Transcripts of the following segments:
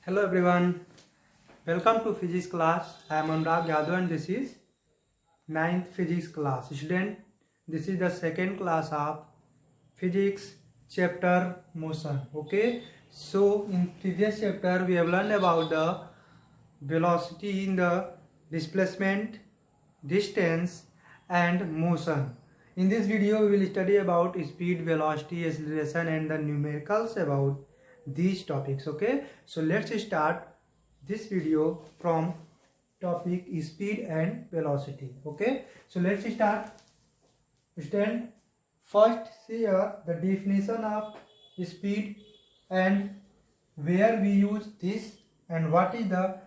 Hello everyone, welcome to physics class. I am Anurag Yadav and this is 9th physics class. Student, this is the second class of physics chapter motion. Okay, so in previous chapter we have learned about the velocity in the displacement, distance and motion. In this video we will study about speed, velocity, acceleration and the numericals about these topics. Okay, so let's start this video from topic speed and velocity. Okay, so let's start. Student, first see here the definition of speed and where we use this, and what is the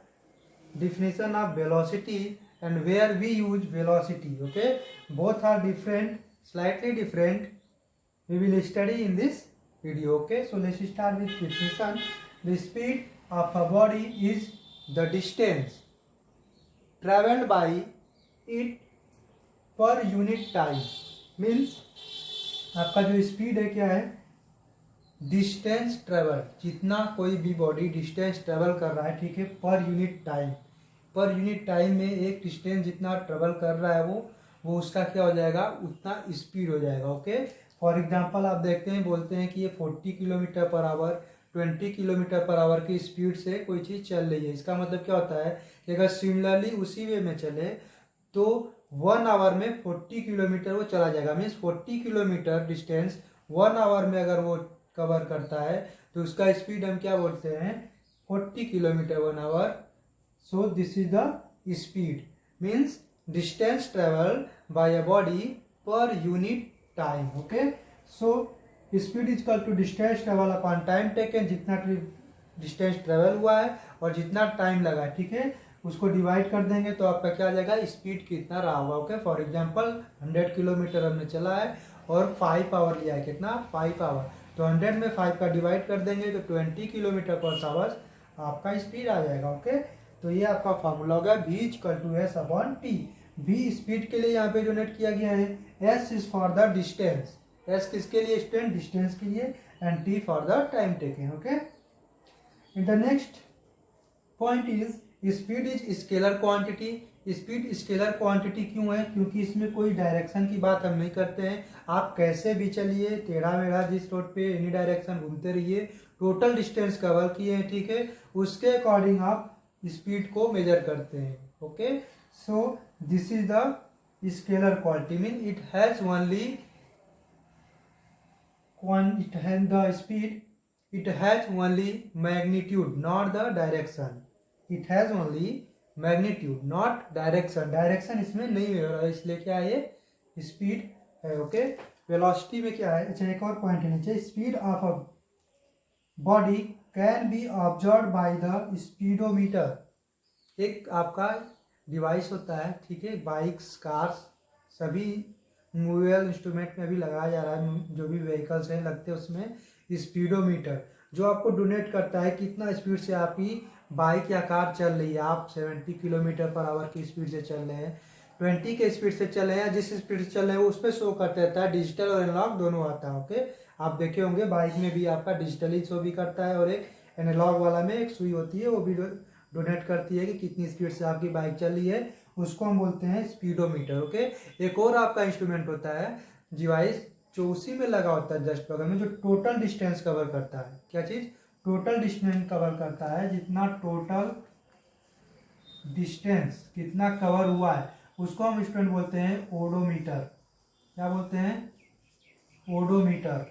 definition of velocity and where we use velocity. Okay, both are different, slightly different. We will study in this video. Okay, so let's start with definition. The speed of a body is the distance traveled by it per unit time. Means आपका जो speed है क्या है, distance travel, जितना कोई भी body distance travel कर रहा है, ठीक है, पर यूनिट टाइम, पर यूनिट टाइम में एक डिस्टेंस जितना ट्रेवल कर रहा है वो उसका क्या हो जाएगा, उतना स्पीड हो जाएगा. ओके, फॉर एग्जांपल आप देखते हैं, बोलते हैं कि ये 40 kilometre per our, 20 kilometre per our की स्पीड से कोई चीज़ चल रही है. इसका मतलब क्या होता है कि अगर सिमिलरली उसी वे में चले तो 1 आवर में 40 किलोमीटर वो चला जाएगा. मीन्स 40 किलोमीटर डिस्टेंस 1 आवर में अगर वो कवर करता है तो उसका स्पीड हम क्या बोलते हैं, 40 kilometre 1 hour. So this is the speed, means distance travel by a body per unit time. Okay, so speed is equal to distance travel upon time taken, जितना डिस्टेंस ट्रेवल हुआ है और जितना टाइम लगा, ठीक है, उसको डिवाइड कर देंगे तो आपका क्या आ जाएगा, स्पीड कितना रहा होगा. ओके, फॉर एग्जांपल 100 किलोमीटर हमने चला है और 5 आवर लिया है, कितना, 5 आवर, तो 100 में 5 का डिवाइड कर देंगे तो 20 किलोमीटर पर आवर आपका स्पीड आ जाएगा. ओके, तो ये आपका फॉर्मूला होगा v equal to S upon T. v speed के लिए यहाँ पे डोनेट किया गया है, s is for the distance, s किसके लिए स्टूडेंट, डिस्टेंस के लिए, and t for the time taken. Okay, in the next point is speed is scalar quantity. Speed scalar quantity क्यों है, क्योंकि इसमें कोई डायरेक्शन की बात हम नहीं करते हैं. आप कैसे भी चलिए, टेढ़ा मेढ़ा जिस रोड पे एनी डायरेक्शन घूमते रहिए, टोटल डिस्टेंस कवर किए हैं, ठीक है, उसके अकॉर्डिंग आप स्पीड को मेजर करते हैं. Okay, so this is the scalar quantity, mean it has only it has the speed, it has only magnitude not the direction. It has only magnitude not direction. Direction इसमें नहीं हो रहा है, इसलिए क्या है, ये स्पीड है. ओके, वेलोसिटी में क्या है, अच्छा एक और पॉइंट है नीचे, speed of a body can be observe by the speedometer. एक आपका डिवाइस होता है, ठीक है, बाइक्स, कार्स, सभी मूवेबल इंस्ट्रूमेंट में भी लगाया जा रहा है, जो भी व्हीकल्स हैं लगते हैं उसमें स्पीडोमीटर, जो आपको डोनेट करता है कितना स्पीड से आपकी बाइक या कार चल रही है. आप 70 किलोमीटर पर आवर की स्पीड से चल रहे हैं, 20 के स्पीड से चल रहे हैं, जिस स्पीड से चल रहे हैं उस पर शो करता रहता है, डिजिटल और एनालॉग दोनों आता है. ओके, आप देखे होंगे बाइक में भी आपका डिजिटली शो भी करता है और एक एनालॉग वाला में एक सुई होती है, वो भी डोनेट करती है कि कितनी स्पीड से आपकी बाइक चल रही है, उसको हम बोलते हैं स्पीडोमीटर. ओके, एक और आपका इंस्ट्रूमेंट होता है डिवाइस जो उसी में लगा होता है जस्ट बगल में, जो टोटल डिस्टेंस कवर करता है. क्या चीज़, टोटल डिस्टेंस कवर करता है, जितना टोटल डिस्टेंस कितना कवर हुआ है उसको हम स्टूडेंट बोलते हैं ओडोमीटर. क्या बोलते हैं, ओडोमीटर.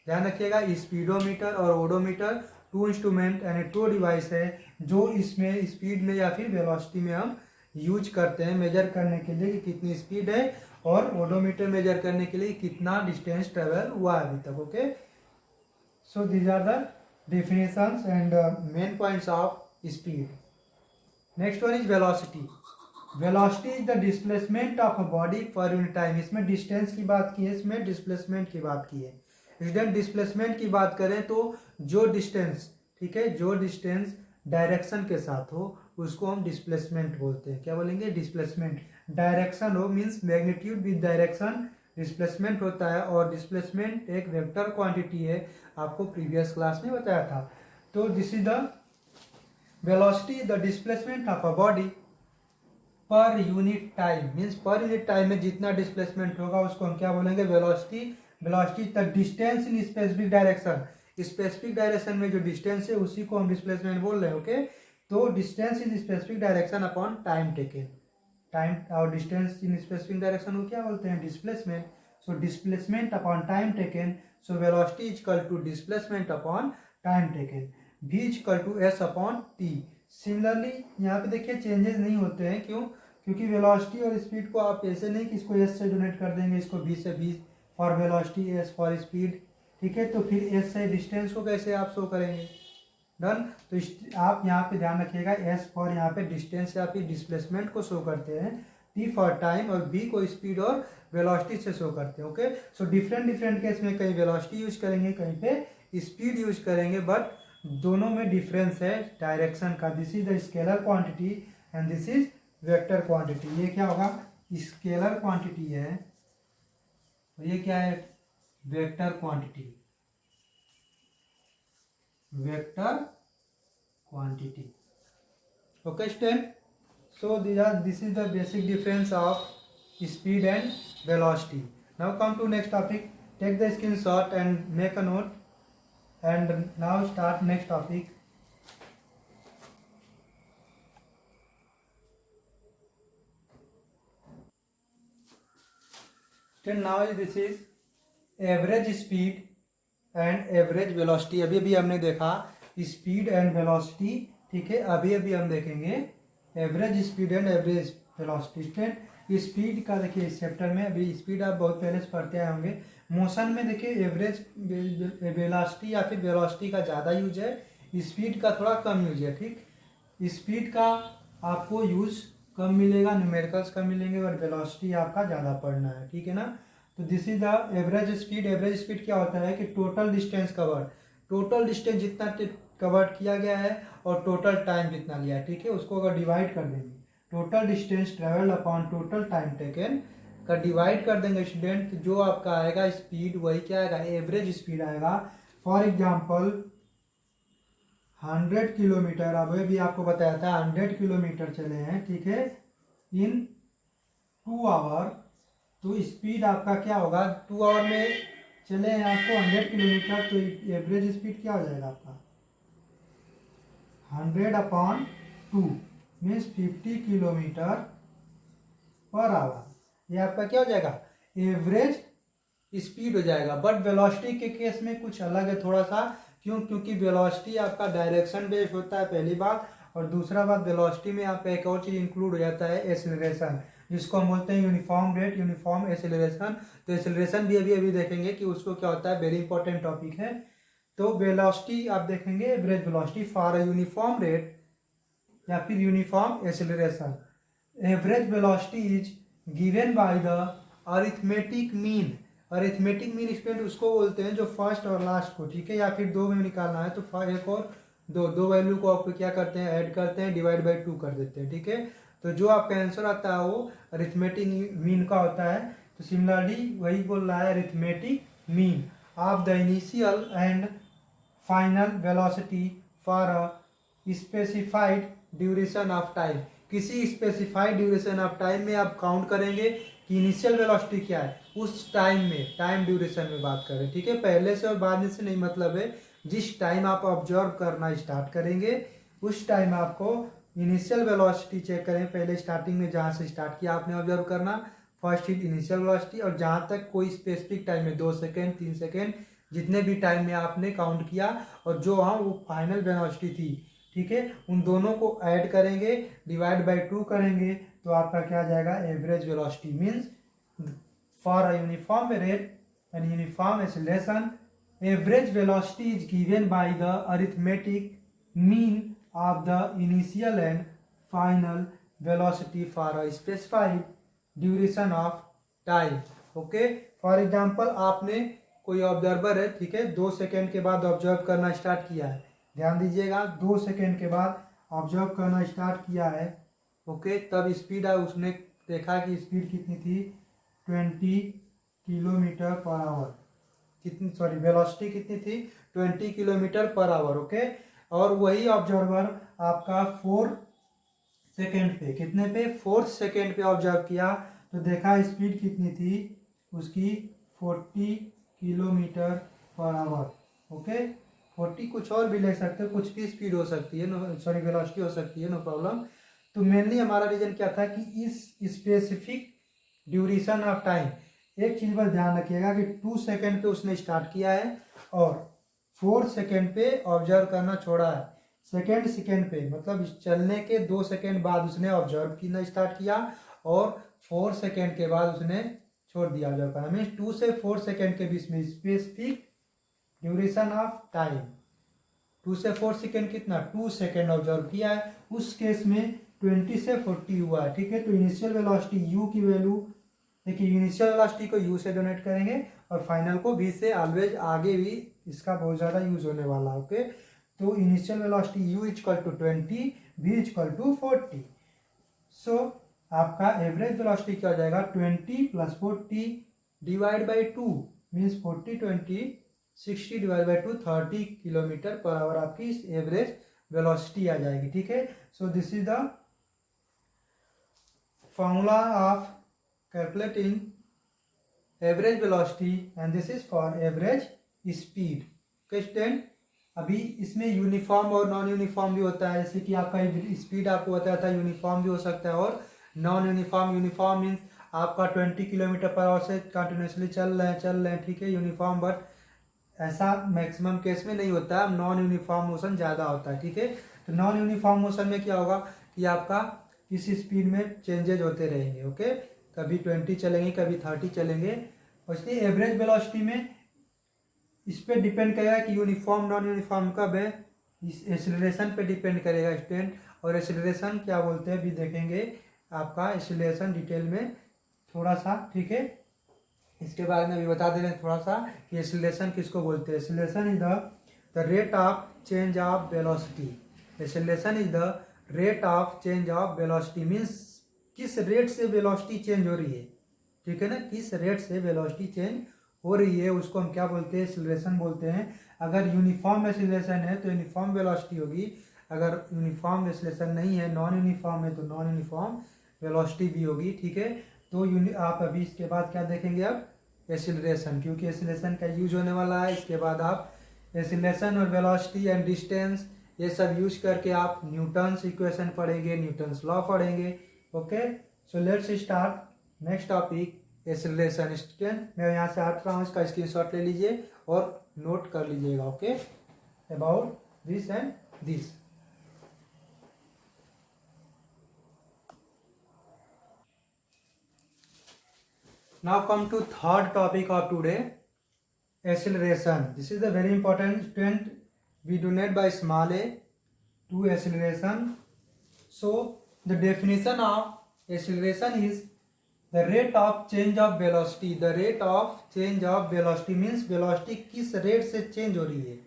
ध्यान रखिएगा, स्पीडोमीटर और ओडोमीटर टू इंस्ट्रूमेंट यानी टू डिवाइस है जो इसमें स्पीड में या फिर वेलोसिटी में हम यूज करते हैं मेजर करने के लिए कि कितनी स्पीड है, और ओडोमीटर मेजर करने के लिए कितना डिस्टेंस ट्रेवल हुआ है अभी तक. Okay, so these are the definitions and main points of speed. Next one is velocity. Velocity is the displacement of a body per unit time. इसमें distance की बात की है, इसमें displacement की बात की है. स्टूडेंट, डिस्प्लेसमेंट की बात करें तो जो डिस्टेंस, ठीक है, जो डिस्टेंस डायरेक्शन के साथ हो उसको हम डिस्प्लेसमेंट बोलते हैं. क्या बोलेंगे, डिस्प्लेसमेंट. डायरेक्शन हो means magnitude with direction displacement होता है, और डिस्प्लेसमेंट एक वेक्टर क्वांटिटी है, आपको प्रीवियस क्लास में बताया था. तो this is the velocity the displacement of a body per unit time, means पर यूनिट टाइम में जितना डिस्प्लेसमेंट होगा उसको हम क्या बोलेंगे, velocity. Velocity the distance in specific direction, specific direction में जो डिस्टेंस है उसी को हम डिस्प्लेसमेंट बोल रहे हैं। ओके, तो distance in specific direction upon time taken, time और डिस्टेंस इन स्पेसिफिक डायरेक्शन को क्या बोलते हैं, displacement. So displacement upon time taken, so velocity is equal to displacement upon time taken, v is equal to S upon T. Similarly यहाँ पे देखिए changes नहीं होते हैं, क्यों, क्योंकि वेलोसिटी और स्पीड को आप ऐसे नहीं कि इसको एस से डोनेट कर देंगे, इसको v से, v for velocity, S for speed, ठीक है। तो फिर एस से डिस्टेंस को कैसे आप शो करेंगे, डन। तो आप यहाँ पे ध्यान रखिएगा, एस फॉर यहाँ पे डिस्टेंस से आप डिस्प्लेसमेंट को शो करते हैं, टी फॉर टाइम और बी को स्पीड और वेलोसिटी से शो करते हैं। Okay, so different different case में कहीं वेलोसिटी यूज करेंगे, कहीं पे स्पीड यूज करेंगे, बट दोनों में डिफरेंस है डायरेक्शन का। This is the scalar quantity and this is vector quantity. ये क्या होगा, स्केलर क्वांटिटी है और ये क्या है, vector quantity, vector quantity. Okay, student, so this is the basic difference of speed and velocity. Now come to next topic, take the screenshot and make a note, and now start next topic. Student, now this is average speed and average velocity. अभी अभी हमने देखा speed and velocity, ठीक है। अभी अभी हम देखेंगे average speed and average velocity. Student, speed का देखिए इस चैप्टर में, अभी स्पीड आप बहुत पहले से पढ़ते आए होंगे। मोशन में देखिए एवरेज वेलोसिटी या फिर वेलोसिटी का ज़्यादा यूज है, स्पीड का थोड़ा कम यूज है, ठीक। स्पीड का आपको यूज कम मिलेगा, न्यूमेरिकल्स कम मिलेंगे, और वेलोसिटी आपका ज़्यादा पढ़ना है, ठीक है ना। तो this is the average speed. Average speed क्या होता है कि total distance cover, total distance जितना कवर किया गया है और टोटल टाइम जितना लिया है, ठीक है, उसको अगर डिवाइड कर देंगे, total distance travelled upon total time taken का डिवाइड कर देंगे स्टूडेंट, तो जो आपका आएगा स्पीड वही क्या आएगा, एवरेज स्पीड आएगा। फॉर एग्जांपल 100 किलोमीटर, अभी भी आपको बताया था 100 किलोमीटर चले हैं, ठीक है, इन 2 आवर, तो स्पीड आपका क्या होगा, 2 आवर में चले हैं आपको 100 किलोमीटर, तो एवरेज स्पीड क्या हो जाएगा आपका 100 upon 2 means 50 kilometre per our. ये आपका क्या हो जाएगा, एवरेज स्पीड हो जाएगा। बट वेलोसिटी के केस में कुछ अलग है थोड़ा सा, क्यों, क्योंकि वेलोसिटी आपका डायरेक्शन बेस्ड होता है, पहली बात, और दूसरा बात वेलोसिटी में आपका एक और चीज इंक्लूड हो जाता है, एसिलरेशन, जिसको हम बोलते हैं यूनिफॉर्म रेट, यूनिफॉर्म एसिलरेशन। तो एसिलरेशन भी अभी अभी देखेंगे कि उसको क्या होता है, वेरी इंपॉर्टेंट टॉपिक है। तो वेलोसिटी आप देखेंगे, average velocity for uniform rate या फिर uniform acceleration. Average velocity is given by the arithmetic mean. Arithmetic mean student उसको बोलते हैं जो फर्स्ट और लास्ट को, ठीक है, या फिर दो में निकालना है तो एक और दो वैल्यू को आप क्या करते हैं, ऐड करते हैं, डिवाइड बाई 2 कर देते हैं, ठीक है। तो जो आपका आंसर आता है वो अरिथमेटिक मीन का होता है। तो सिमिलरली वही बोल रहा है, arithmetic mean of the initial and final velocity for a specified duration of time. किसी स्पेसिफाइड ड्यूरेशन ऑफ टाइम में आप काउंट करेंगे कि इनिशियल वेलोसिटी क्या है उस टाइम में, टाइम ड्यूरेशन में बात करें, ठीक है। पहले से और बाद में से नहीं मतलब है, जिस टाइम आप ऑब्जर्व करना स्टार्ट करेंगे उस टाइम आपको इनिशियल वेलोसिटी चेक करें। पहले स्टार्टिंग में जहाँ से स्टार्ट किया आपने ऑब्जर्व करना, फर्स्ट हिट इनिशियल वेलोसिटी, और जहाँ तक कोई स्पेसिफिक टाइम में 2 सेकेंड 3 सेकेंड जितने भी टाइम में आपने काउंट किया, और जो हाँ वो फाइनल वेलोसिटी थी, ठीक है, उन दोनों को ऐड करेंगे, डिवाइड बाय 2 करेंगे, तो आपका क्या आ जाएगा, average velocity. Means for a uniform rate and uniform acceleration average velocity is given by the arithmetic mean of the initial and final velocity for a specified duration of time. Okay, for example आपने कोई observer है, ठीक है, 2 second के बाद observe करना start किया है, ध्यान दीजिएगा, 2 सेकेंड के बाद ऑब्जर्व करना स्टार्ट किया है, ओके, तब स्पीड है, उसने देखा कि स्पीड कितनी थी, 20 किलोमीटर पर आवर, कितनी, सॉरी, वेलोसिटी कितनी थी, 20 किलोमीटर पर आवर, ओके। और वही ऑब्जर्वर आपका 4 सेकेंड पे, कितने पे, 4 सेकेंड पे ऑब्जर्व किया तो देखा स्पीड कितनी थी उसकी, 40 किलोमीटर पर आवर। ओके, 40 कुछ और भी ले सकते हो, कुछ भी स्पीड हो सकती है, नो सॉरी वेलोसिटी हो सकती है, नो प्रॉब्लम। तो मेनली हमारा रीजन क्या था कि इस स्पेसिफिक ड्यूरेशन ऑफ टाइम, एक चीज पर ध्यान रखिएगा कि 2 सेकेंड पे उसने स्टार्ट किया है और 4 सेकेंड पे ऑब्जर्व करना छोड़ा है। सेकेंड पे मतलब इस चलने के 2 सेकेंड बाद उसने ऑब्जर्व करना स्टार्ट किया और 4 सेकेंड के बाद उसने छोड़ दिया ऑब्जर्व करना, मीन्स 2 से 4 सेकेंड के बीच में स्पेसिफिक ड्यूरेशन ऑफ टाइम। 2 से 4 सेकेंड कितना, 2 सेकेंड ऑब्जर्व किया है, उस केस में 20 से 40 हुआ है। ठीक है, तो इनिशियल वेलोसिटी u की वैल्यू देखिए, इनिशियल वेलोसिटी को u से डोनेट करेंगे और फाइनल को v से, ऑलवेज आगे भी इसका बहुत ज़्यादा यूज होने वाला है। ओके, तो initial velocity u equal to 20, v equal to 40। So आपका एवरेज वेलोसिटी क्या हो जाएगा, 20 + 40 डिवाइड बाई 2 मीन्स 40 20 60 डिवाइड बाई 2 30 किलोमीटर पर आवर आपकी एवरेज वेलोसिटी आ जाएगी। ठीक है, so this is the formula of calculating average velocity and this is for average speed. Okay student, अभी इसमें यूनिफॉर्म और नॉन यूनिफॉर्म भी होता है, जैसे कि आपका स्पीड आपको बताया था यूनिफॉर्म भी हो सकता है और नॉन यूनिफॉर्म। यूनिफॉर्म मीन्स आपका 20 किलोमीटर पर आवर से कंटिन्यूसली चल रहे हैं, ठीक है, यूनिफॉर्म। बट ऐसा मैक्सिमम केस में नहीं होता है, नॉन यूनिफॉर्म मोशन ज़्यादा होता है। ठीक है, तो नॉन यूनिफॉर्म मोशन में क्या होगा कि आपका इस स्पीड में चेंजेज होते रहेंगे। ओके, कभी 20 चलेंगे, कभी 30 चलेंगे। और इसलिए एवरेज वेलोसिटी में इस पर डिपेंड करेगा कि यूनिफॉर्म नॉन यूनिफॉर्म कब है, इस एक्सीलरेशन पे डिपेंड करेगा स्टूडेंट। और एक्सीलरेशन क्या बोलते हैं अभी देखेंगे, आपका एक्सीलरेशन डिटेल में थोड़ा सा। ठीक है, इसके बारे में अभी बता दे रहे हैं थोड़ा सा कि एक्सीलरेशन किसको बोलते हैं। Acceleration is the rate of change of velocity. Acceleration is the rate of change of velocity, means किस रेट से वेलोसिटी चेंज हो रही है। ठीक है ना, किस रेट से वेलोसिटी चेंज हो रही है उसको हम क्या बोलते हैं, एक्सीलरेशन बोलते हैं। अगर यूनिफॉर्म एक्सीलरेशन है तो यूनिफॉर्म वेलोसिटी होगी, अगर यूनिफॉर्म एक्सीलरेशन नहीं है, नॉन यूनिफॉर्म है, तो नॉन यूनिफॉर्म वेलोसिटी भी होगी। ठीक है, तो आप अभी इसके बाद क्या देखेंगे, अब एक्सीलरेशन, क्योंकि एक्सीलरेशन का यूज होने वाला है। इसके बाद आप एक्सीलरेशन और वेलोसिटी एंड डिस्टेंस ये सब यूज करके आप न्यूटन्स इक्वेशन पढ़ेंगे, न्यूटन्स लॉ पढ़ेंगे। Okay, so let's start next topic, acceleration. Student, मैं यहाँ से हट रहा हूँ, इसका स्क्रीनशॉट ले लीजिए और नोट कर लीजिएगा। Okay, about this and this. Now come to third topic of today, acceleration. This is the very important student. We donate by small a to acceleration. So the definition of acceleration is the rate of change of velocity. The rate of change of velocity means velocity किस rate से change हो रही है,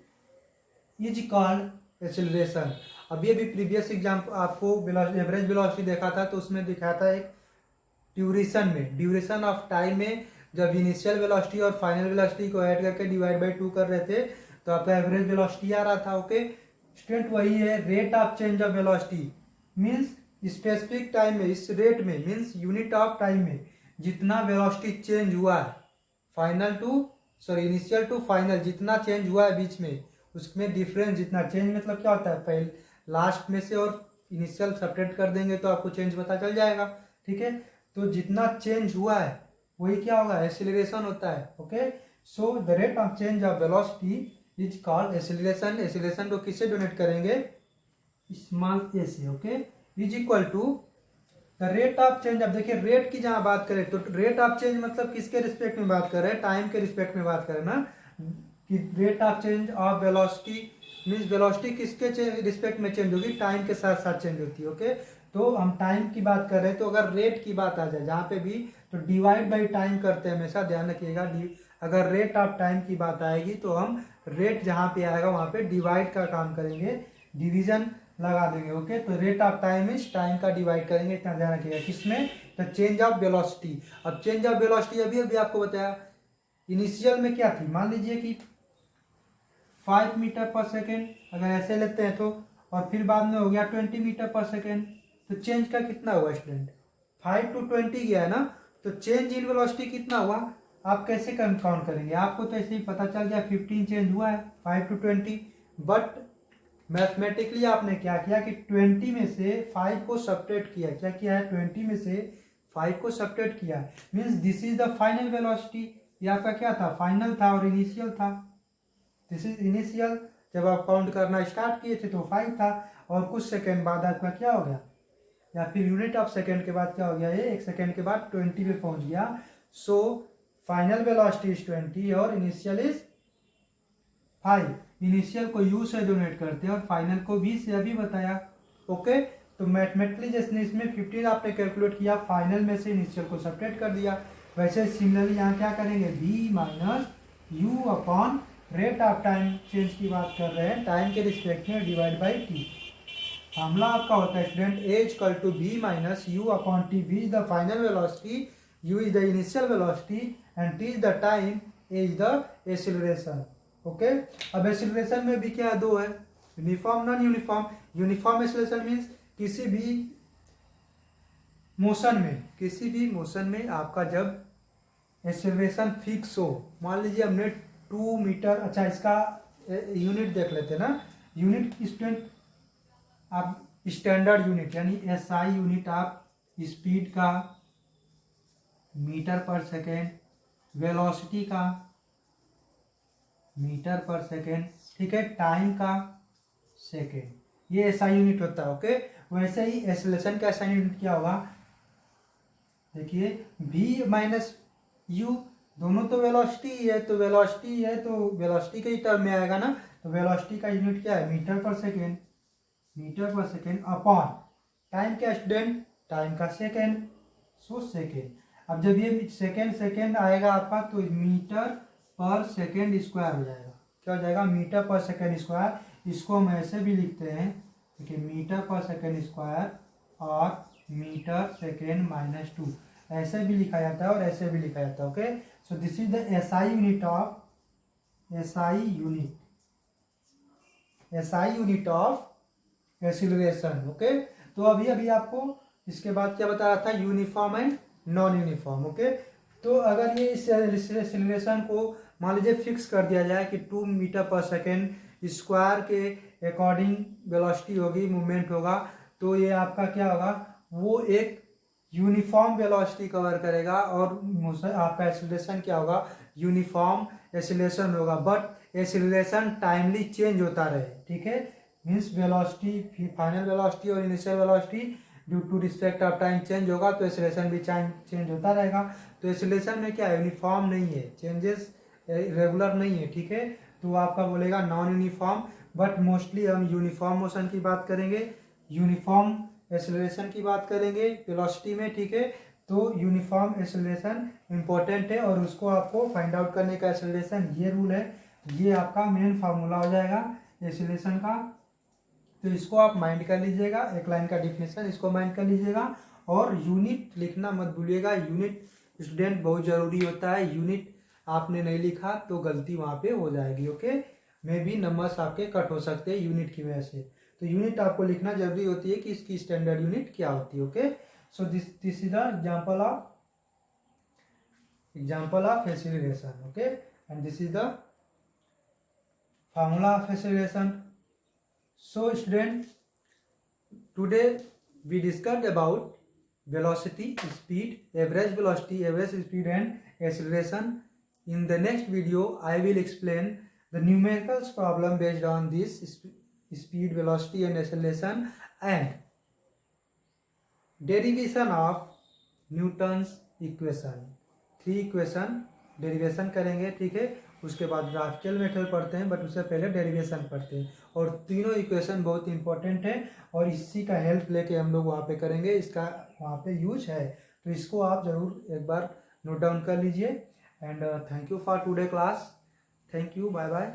is called acceleration. अभी previous exam आपको average velocity देखा था, तो उसमें दिखाया था एक ड्यूरेशन में, ड्यूरेशन ऑफ टाइम में जब इनिशियल वेलोसिटी और फाइनल वेलोसिटी को ऐड करके डिवाइड बाई 2 कर रहे थे तो आपका एवरेज वेलोसिटी आ रहा था। ओके स्टूडेंट, वही है rate of change of velocity, means specific time में, इस रेट में मींस यूनिट ऑफ टाइम में जितना वेलोसिटी चेंज हुआ है, final to sorry initial to final जितना चेंज हुआ है बीच में, उसमें डिफरेंस जितना, चेंज मतलब क्या होता है, पहले लास्ट में से और इनिशियल सब्ट्रैक्ट कर देंगे तो आपको चेंज पता चल जाएगा। ठीक है, तो जितना चेंज हुआ है वही क्या होगा, एक्सीलरेशन होता है। Okay, so the rate of change of velocity is called acceleration. Acceleration को किससे डोनेट करेंगे, स्मॉल ए से। Okay, is equal to the rate of change. अब देखिए रेट की जहां बात करें तो रेट ऑफ चेंज मतलब किसके रिस्पेक्ट में बात कर रहे हैं, टाइम के रिस्पेक्ट में बात करें ना, कि rate of change of velocity means velocity किसके रिस्पेक्ट में चेंज होगी, टाइम के साथ साथ चेंज होती है। ओके, तो हम टाइम की बात कर रहे हैं, तो अगर रेट की बात आ जाए जहाँ पे भी, तो डिवाइड बाई टाइम करते हैं, हमेशा ध्यान रखिएगा। अगर रेट ऑफ टाइम की बात आएगी तो हम रेट जहाँ पे आएगा वहाँ पे डिवाइड का काम करेंगे, डिवीजन लगा देंगे। ओके, तो rate of time is time का डिवाइड करेंगे, इतना ध्यान रखिएगा। किसमें, तो चेंज ऑफ वेलोसिटी। अब चेंज ऑफ वेलोसिटी अभी अभी आपको बताया, इनिशियल में क्या थी, मान लीजिए कि 5 मीटर पर सेकेंड, अगर ऐसे लेते हैं तो, और फिर बाद में हो गया 20 मीटर पर सेकेंड। तो चेंज का कितना हुआ स्टूडेंट, 5 to 20 गया है ना, तो चेंज इन वेलोसिटी कितना हुआ, आप कैसे काउंट करेंगे, आपको तो ऐसे ही पता चल गया 15 चेंज हुआ है 5 to 20। बट मैथमेटिकली आपने क्या किया कि 20 में से 5 को सब्ट्रैक्ट किया, क्या किया है 20 में से 5 को सब्ट्रैक्ट किया, means this is the final velocity. ये आपका क्या था, फाइनल था और इनिशियल था। दिस इज इनिशियल, जब आप काउंट करना स्टार्ट किए थे तो 5 था, और कुछ सेकेंड बाद आपका क्या हो गया, या फिर यूनिट ऑफ सेकेंड के बाद क्या हो गया, ये 1 सेकेंड के बाद 20 पे पहुंच गया। सो फाइनल वेलोसिटी इज 20 और इनिशियल इज 5। इनिशियल को यू से डोनेट करते हैं और फाइनल को v से अभी बताया। ओके, तो मैथमेटिकली जैसे इसमें 15 आपने कैलकुलेट किया, फाइनल में से इनिशियल को सब्ट्रैक्ट कर दिया, वैसे सिमिलरली यहाँ क्या करेंगे, v minus u upon rate of time change की बात कर रहे हैं, टाइम के रिस्पेक्ट में डिवाइड बाई टी। फॉर्मूला आपका होता है student a equal to v minus u upon T. v is the final velocity, u is the initial velocity and t is the time, a is the acceleration. Okay, अब acceleration में भी क्या है, दो है, uniform non uniform. Uniform acceleration means किसी भी motion में आपका जब एक्सीलरेशन फिक्स हो, मान लीजिए हमने 2 मीटर, अच्छा इसका यूनिट देख लेते हैं ना, यूनिट स्टूडेंट आप स्टैंडर्ड यूनिट यानी एसआई यूनिट आप स्पीड का मीटर पर सेकेंड, वेलोसिटी का मीटर पर सेकेंड, ठीक है, टाइम का सेकेंड, ये एसआई यूनिट होता है। ओके, वैसे ही एक्सीलरेशन का एसआई यूनिट क्या होगा, देखिए v माइनस यू, दोनों तो वेलोसिटी है, तो वेलोसिटी के ही टर्म में आएगा ना, तो वेलोसिटी का यूनिट क्या है, मीटर पर सेकेंड अपॉन टाइम क्या स्टूडेंट, टाइम का सेकेंड, सो सेकेंड। अब जब ये सेकेंड आएगा आपका तो मीटर पर सेकेंड स्क्वायर हो जाएगा, क्या हो जाएगा, मीटर पर सेकेंड स्क्वायर। इसको हम ऐसे भी लिखते हैं, देखिए मीटर पर सेकेंड स्क्वायर और मीटर सेकेंड माइनस 2, ऐसे भी लिखा जाता है और ऐसे भी लिखा जाता है। Okay, so this is the SI unit of acceleration. Okay, तो अभी आपको इसके बाद क्या बता रहा था, uniform and non uniform. Okay, तो अगर ये इस एक्सीलरेशन को मान लीजिए फिक्स कर दिया जाए कि 2 मीटर पर सेकेंड स्क्वायर के अकॉर्डिंग वेलोसिटी होगी, मूवमेंट होगा, तो ये आपका क्या होगा, वो एक यूनिफॉर्म वेलोसिटी कवर करेगा और आपका एक्सीलरेशन क्या होगा, यूनिफॉर्म एक्सीलरेशन होगा। बट एक्सीलरेशन टाइमली चेंज होता रहे, ठीक है, मीन्स वेलोसिटी, फाइनल वेलोसिटी और initial velocity due to respect of time change होगा, तो एक्सीलरेशन भी चेंज होता रहेगा। तो एक्सीलरेशन में क्या है, यूनिफॉर्म नहीं है, चेंजेस रेगुलर नहीं है, ठीक है, तो आपका बोलेगा नॉन यूनिफॉर्म। बट मोस्टली हम यूनिफॉर्म मोशन की बात करेंगे, यूनिफॉर्म एक्सीलरेशन की बात करेंगे वेलोसिटी में, ठीक है। तो यूनिफॉर्म एक्सीलरेशन इंपॉर्टेंट है और उसको आपको फाइंड आउट करने का एक्सीलरेशन ये रूल है, ये आपका मेन फार्मूला हो जाएगा एक्सीलरेशन का। तो इसको आप माइंड कर लीजिएगा, एक लाइन का डिफिनेशन इसको माइंड कर लीजिएगा, और यूनिट लिखना मत भूलिएगा। यूनिट स्टूडेंट बहुत जरूरी होता है, यूनिट आपने नहीं लिखा तो गलती वहाँ पे हो जाएगी। ओके, मे भी नंबर्स आपके कट हो सकते हैं यूनिट की वजह से, तो यूनिट आपको लिखना जरूरी होती है कि इसकी स्टैंडर्ड यूनिट क्या होती है। Okay, so this is the example of acceleration. Okay, and this is the formula of acceleration. So student, today we discussed about velocity, speed, average velocity, average speed and acceleration. In the next video, I will explain the numerical problem based on this speed, velocity and acceleration and derivation of Newton's equation. 3 equation derivation करेंगे, ठीक है, उसके बाद graphical method पढ़ते हैं, but उससे पहले derivation पढ़ते हैं। और तीनों इक्वेशन बहुत इंपॉर्टेंट है और इसी का हेल्प लेके हम लोग वहाँ पे करेंगे, इसका वहाँ पे यूज है, तो इसको आप ज़रूर एक बार नोट डाउन कर लीजिए। And thank you for today class, thank you, bye bye.